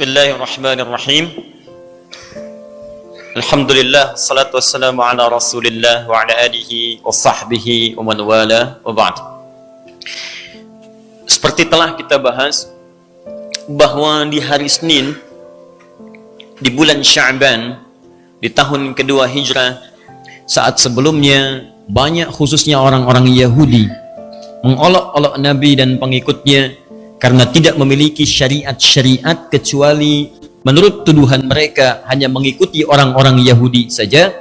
Bismillahirrahmanirrahim. Alhamdulillah, salatu wassalamu ala Rasulillah wa ala alihi wa sahbihi wa man wala wa ba'd. Seperti telah kita bahas bahwa di hari Senin di bulan Sya'ban di tahun kedua Hijrah, saat sebelumnya banyak khususnya orang-orang Yahudi mengolok-olok Nabi dan pengikutnya karena tidak memiliki syariat-syariat kecuali menurut tuduhan mereka hanya mengikuti orang-orang Yahudi saja,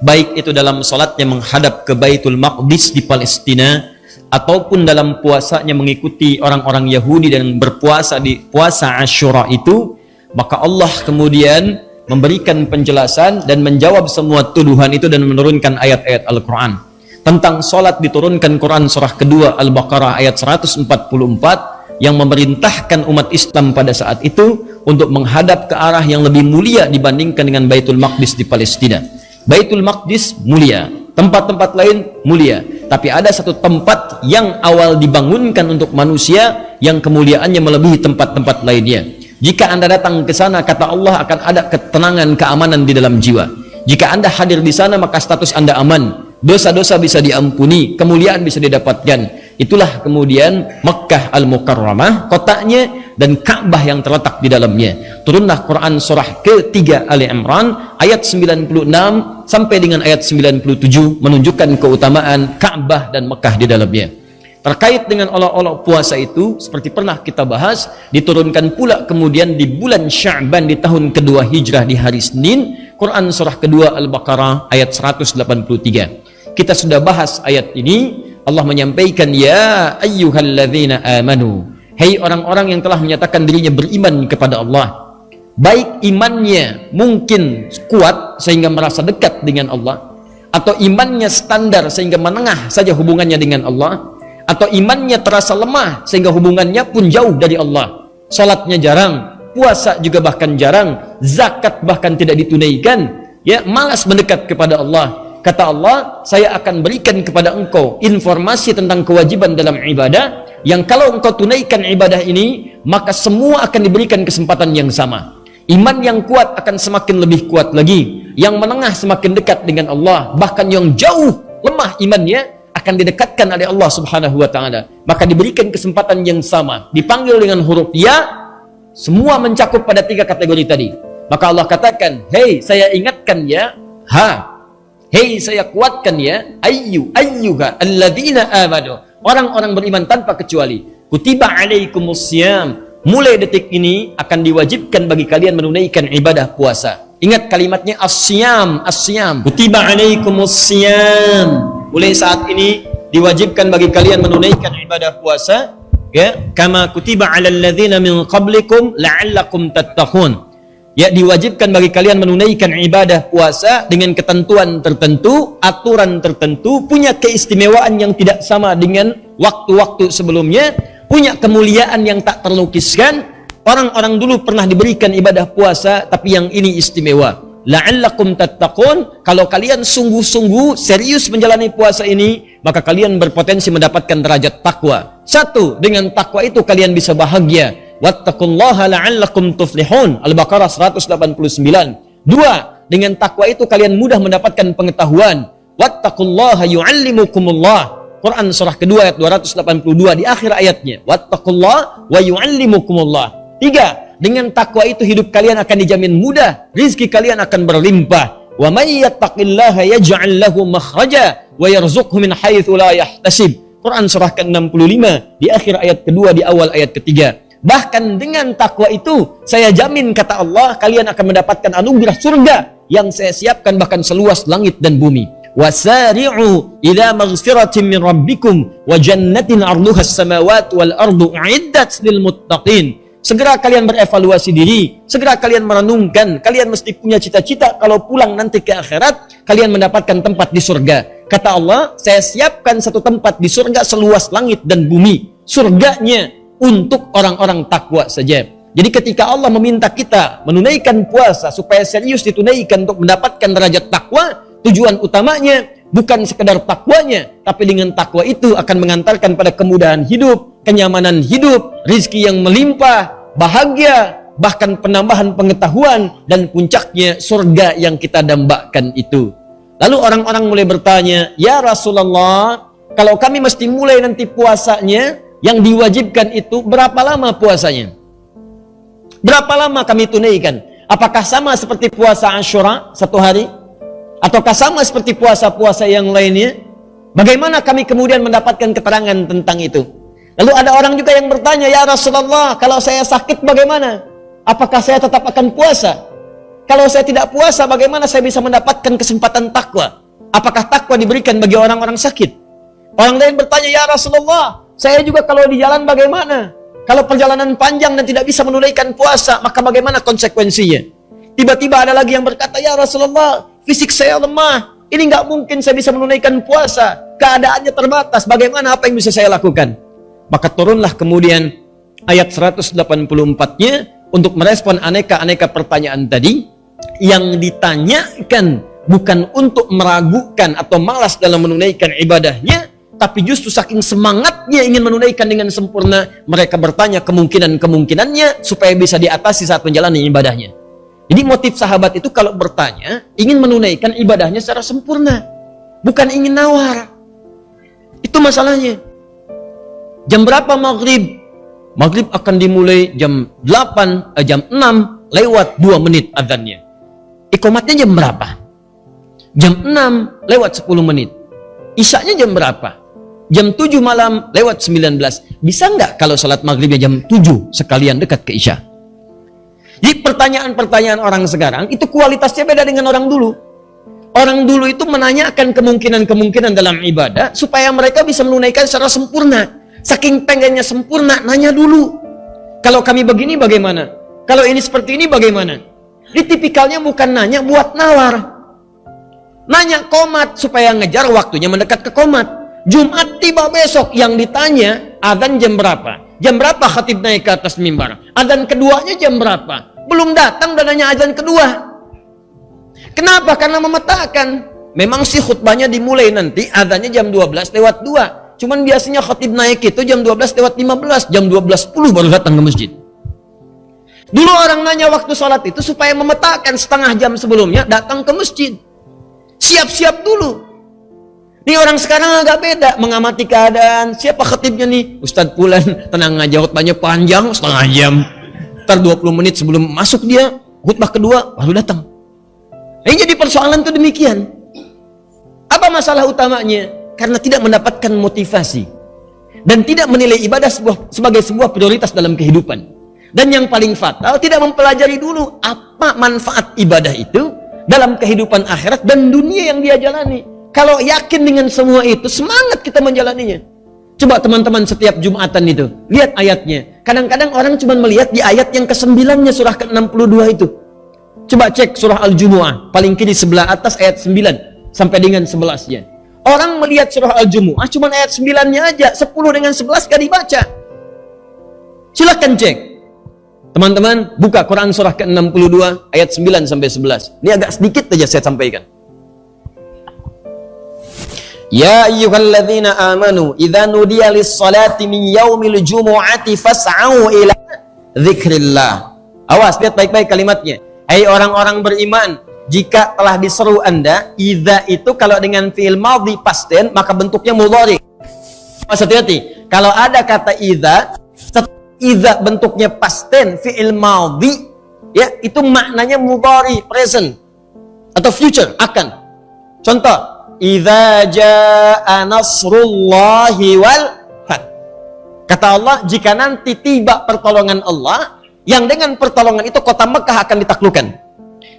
baik itu dalam salatnya menghadap ke Baitul Maqdis di Palestina ataupun dalam puasanya mengikuti orang-orang Yahudi dan berpuasa di puasa Asyura itu. Maka Allah kemudian memberikan penjelasan dan menjawab semua tuduhan itu dan menurunkan ayat-ayat Al-Quran. Tentang salat diturunkan Quran surah kedua Al-Baqarah ayat 144 yang memerintahkan umat Islam pada saat itu untuk menghadap ke arah yang lebih mulia dibandingkan dengan Baitul Maqdis di Palestina. Baitul Maqdis mulia, tempat-tempat lain mulia, tapi ada satu tempat yang awal dibangunkan untuk manusia yang kemuliaannya melebihi tempat-tempat lainnya. Jika Anda datang ke sana, kata Allah, akan ada ketenangan, keamanan di dalam jiwa. Jika Anda hadir di sana, maka status Anda aman, dosa-dosa bisa diampuni, kemuliaan bisa didapatkan. Itulah kemudian Makkah Al-Mukarramah, kotanya, dan Ka'bah yang terletak di dalamnya. Turunlah Quran surah ketiga Ali Imran ayat 96 sampai dengan ayat 97 menunjukkan keutamaan Ka'bah dan Makkah di dalamnya. Terkait dengan olok-olok puasa itu, seperti pernah kita bahas, diturunkan pula kemudian di bulan Sya'ban di tahun kedua Hijrah di hari Senin, Quran surah kedua Al-Baqarah ayat 183. Kita sudah bahas ayat ini. Allah menyampaikan, ya ayyuhalladzina amanu, hei orang-orang yang telah menyatakan dirinya beriman kepada Allah, baik imannya mungkin kuat sehingga merasa dekat dengan Allah, atau imannya standar sehingga menengah saja hubungannya dengan Allah, atau imannya terasa lemah sehingga hubungannya pun jauh dari Allah, salatnya jarang, puasa juga bahkan jarang, zakat bahkan tidak ditunaikan, ya, malas mendekat kepada Allah. Kata Allah, saya akan berikan kepada engkau informasi tentang kewajiban dalam ibadah, yang kalau engkau tunaikan ibadah ini, maka semua akan diberikan kesempatan yang sama. Iman yang kuat akan semakin lebih kuat lagi, yang menengah semakin dekat dengan Allah, bahkan yang jauh lemah imannya akan didekatkan oleh Allah subhanahu wa ta'ala. Maka diberikan kesempatan yang sama, dipanggil dengan huruf ya, semua mencakup pada tiga kategori tadi. Maka Allah katakan, hei saya ingatkan ya, hei saya kuatkan ya, ayyuha alladzina amanu, orang-orang beriman tanpa kecuali, kutiba alaikumussyam, mulai detik ini akan diwajibkan bagi kalian menunaikan ibadah puasa. Ingat kalimatnya as-syam, kutiba alaikumussyam, mulai saat ini diwajibkan bagi kalian menunaikan ibadah puasa, ya, kama kutiba alal ladzina min qablikum la'allakum tattaqun. Ya, diwajibkan bagi kalian menunaikan ibadah puasa dengan ketentuan tertentu, aturan tertentu, punya keistimewaan yang tidak sama dengan waktu-waktu sebelumnya, punya kemuliaan yang tak terlukiskan. Orang-orang dulu pernah diberikan ibadah puasa, tapi yang ini istimewa. La'allakum tattaqun, kalau kalian sungguh-sungguh serius menjalani puasa ini, maka kalian berpotensi mendapatkan derajat takwa. Satu, dengan takwa itu kalian bisa bahagia. Wattaqullaha la'allakum tuflihun, Al-Baqarah 189. Dua, dengan takwa itu kalian mudah mendapatkan pengetahuan. Wattaqullaha yu'allimukumullah, Quran surah kedua ayat 282 di akhir ayatnya. Wattaqullaha wa yu'allimukumullah. Tiga, dengan takwa itu hidup kalian akan dijamin mudah, rizki kalian akan berlimpah. Wa may yattaqillaha yaj'al lahu makhraja wa yarzuqhu min haitsu la yahtasib, Quran surah ke-65 di akhir ayat kedua di awal ayat ketiga. Bahkan dengan takwa itu, saya jamin kata Allah, kalian akan mendapatkan anugerah surga yang saya siapkan bahkan seluas langit dan bumi. Wasari'u ila maghfiratin min rabbikum wa jannatin 'arduha as-samawati wal ardu u'iddat lil muttaqin. Segera kalian berevaluasi diri, segera kalian merenungkan, kalian mesti punya cita-cita kalau pulang nanti ke akhirat, kalian mendapatkan tempat di surga. Kata Allah, saya siapkan satu tempat di surga seluas langit dan bumi. Surganya untuk orang-orang takwa saja. Jadi ketika Allah meminta kita menunaikan puasa supaya serius ditunaikan untuk mendapatkan derajat takwa, tujuan utamanya bukan sekedar takwanya, tapi dengan takwa itu akan mengantarkan pada kemudahan hidup, kenyamanan hidup, rizki yang melimpah, bahagia, bahkan penambahan pengetahuan, dan puncaknya surga yang kita dambakan itu. Lalu orang-orang mulai bertanya, ya Rasulullah, kalau kami mesti mulai nanti puasanya, yang diwajibkan itu berapa lama puasanya? Berapa lama kami tunaikan? Apakah sama seperti puasa Asyura 1 hari? Ataukah sama seperti puasa-puasa yang lainnya? Bagaimana kami kemudian mendapatkan keterangan tentang itu? Lalu ada orang juga yang bertanya, ya Rasulullah, kalau saya sakit bagaimana? Apakah saya tetap akan puasa? Kalau saya tidak puasa, bagaimana saya bisa mendapatkan kesempatan takwa? Apakah takwa diberikan bagi orang-orang sakit? Orang lain bertanya, ya Rasulullah, saya juga kalau di jalan bagaimana? Kalau perjalanan panjang dan tidak bisa menunaikan puasa, maka bagaimana konsekuensinya? Tiba-tiba ada lagi yang berkata, ya Rasulullah, fisik saya lemah. Ini nggak mungkin saya bisa menunaikan puasa. Keadaannya terbatas. Bagaimana, apa yang bisa saya lakukan? Maka turunlah kemudian ayat 184-nya untuk merespon aneka-aneka pertanyaan tadi. Yang ditanyakan bukan untuk meragukan atau malas dalam menunaikan ibadahnya, tapi justru saking semangatnya ingin menunaikan dengan sempurna, mereka bertanya kemungkinan-kemungkinannya supaya bisa diatasi saat menjalani ibadahnya. Jadi motif sahabat itu kalau bertanya, ingin menunaikan ibadahnya secara sempurna, bukan ingin nawar. Itu masalahnya. Jam berapa maghrib? Maghrib akan dimulai jam 6 lewat 2 menit adzannya. Iqamatnya jam berapa? Jam 6 lewat 10 menit. Isyaknya jam berapa? Jam 7 malam lewat 19. Bisa nggak kalau salat maghribnya jam 7 sekalian dekat ke isya? Jadi pertanyaan-pertanyaan orang sekarang itu kualitasnya beda dengan orang dulu. Orang dulu itu menanyakan kemungkinan-kemungkinan dalam ibadah supaya mereka bisa menunaikan secara sempurna. Saking pengennya sempurna, nanya dulu. Kalau kami begini bagaimana? Kalau ini seperti ini bagaimana? Jadi tipikalnya bukan nanya buat nawar. Nanya komat supaya ngejar waktunya mendekat ke komat. Jumat tiba besok, yang ditanya adzan jam berapa? Jam berapa khatib naik ke atas mimbar? Adzan keduanya jam berapa? Belum datang dan nanya adzan kedua. Kenapa? Karena memetakan. Memang sih khutbahnya dimulai nanti adzannya jam 12 lewat 2. Cuman biasanya khatib naik itu jam 12 lewat 15, jam 12.10 baru datang ke masjid. Dulu orang nanya waktu sholat itu supaya memetakan setengah jam sebelumnya datang ke masjid. Siap-siap dulu. Ini orang sekarang agak beda, mengamati keadaan. Siapa khatibnya nih? Ustadz Fulan, tenang aja, khutbahnya panjang, setengah jam. Ntar 20 menit sebelum masuk dia, khutbah kedua, baru datang. Ini jadi persoalan tuh demikian. Apa masalah utamanya? Karena tidak mendapatkan motivasi. Dan tidak menilai ibadah sebagai sebuah prioritas dalam kehidupan. Dan yang paling fatal, tidak mempelajari dulu apa manfaat ibadah itu dalam kehidupan akhirat dan dunia yang dia jalani. Kalau yakin dengan semua itu, semangat kita menjalaninya. Coba teman-teman setiap Jumatan itu, lihat ayatnya. Kadang-kadang orang cuma melihat di ayat yang ke-9-nya surah ke-62 itu. Coba cek surah Al-Jumu'ah, paling kiri sebelah atas ayat 9 sampai dengan 11-nya. Orang melihat surah Al-Jumu'ah cuma ayat 9-nya aja, 10 dengan 11 gak dibaca. Silakan cek. Teman-teman, buka Quran surah ke-62 ayat 9 sampai 11. Ini agak sedikit aja saya sampaikan. Ya ayyuhalladzina amanu idza nudiya lis-salati min yaumil jumu'ati fas'au ila dzikrillah. Awas, lihat baik-baik kalimatnya. Hai orang-orang beriman, jika telah diseru Anda, idza itu kalau dengan fi'il madhi past tense maka bentuknya mudhari. Hati-hati. Kalau ada kata idza bentuknya past tense fi'il madhi, ya, itu maknanya mudhari, present atau future, akan. Contoh, idza jaa nasrullahi wal fath. Kata Allah, jika nanti tiba pertolongan Allah, yang dengan pertolongan itu kota Mekah akan ditaklukkan.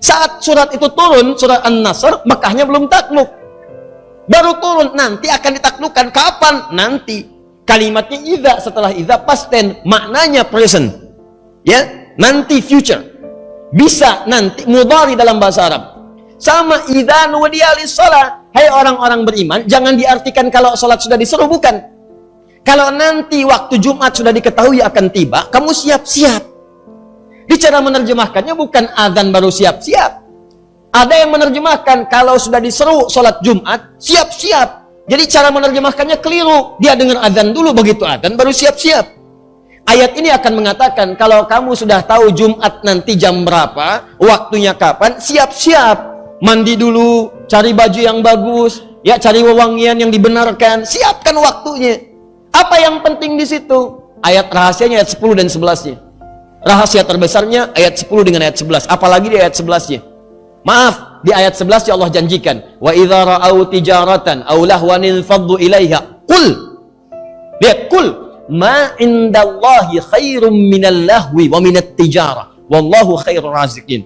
Saat surat itu turun, surat An-Nasr, Mekahnya belum takluk. Baru turun, nanti akan ditaklukkan. Kapan? Nanti. Kalimatnya idza, setelah idza past tense, maknanya present. Ya, nanti future. Bisa nanti mudhari dalam bahasa Arab. Sama idza nudiya lis-shalah. Hai orang-orang beriman, jangan diartikan kalau sholat sudah disuruh, bukan. Kalau nanti waktu Jumat sudah diketahui akan tiba, kamu siap-siap. Di cara menerjemahkannya bukan azan baru siap-siap. Ada yang menerjemahkan kalau sudah diseru sholat Jumat, siap-siap. Jadi cara menerjemahkannya keliru. Dia dengar azan dulu, begitu azan baru siap-siap. Ayat ini akan mengatakan, kalau kamu sudah tahu Jumat nanti jam berapa, waktunya kapan, siap-siap. Mandi dulu, cari baju yang bagus, ya, cari wewangian yang dibenarkan, siapkan waktunya. Apa yang penting di situ? Ayat rahasianya ayat 10 dan 11-nya. Rahasia terbesarnya ayat 10 dengan ayat 11. Apalagi di ayat 11-nya. Maaf, di ayat 11 Allah janjikan, wa idza ra'au tijaratan aw lahwan faddu ilaiha qul. Lihat, qul ma indallahi khairum minal lahwi wa minat tijarah wallahu khairur raziqin.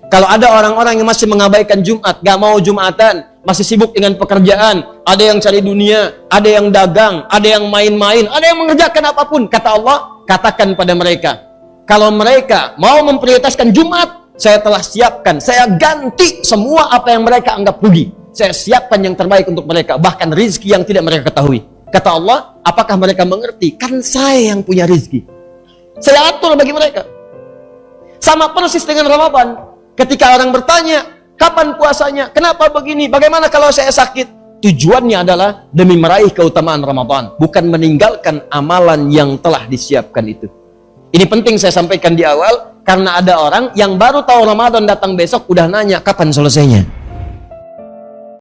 Kalau ada orang-orang yang masih mengabaikan Jumat, gak mau Jumatan, masih sibuk dengan pekerjaan, ada yang cari dunia, ada yang dagang, ada yang main-main, ada yang mengerjakan apapun, kata Allah, katakan pada mereka, kalau mereka mau memprioritaskan Jumat, saya telah siapkan, saya ganti semua apa yang mereka anggap rugi. Saya siapkan yang terbaik untuk mereka, bahkan rizki yang tidak mereka ketahui. Kata Allah, apakah mereka mengerti? Kan saya yang punya rizki. Saya atur bagi mereka. Sama persis dengan Ramadan. Ketika orang bertanya, kapan puasanya? Kenapa begini? Bagaimana kalau saya sakit? Tujuannya adalah demi meraih keutamaan Ramadan, bukan meninggalkan amalan yang telah disiapkan itu. Ini penting saya sampaikan di awal, karena ada orang yang baru tahu Ramadan datang besok, udah nanya, kapan selesainya?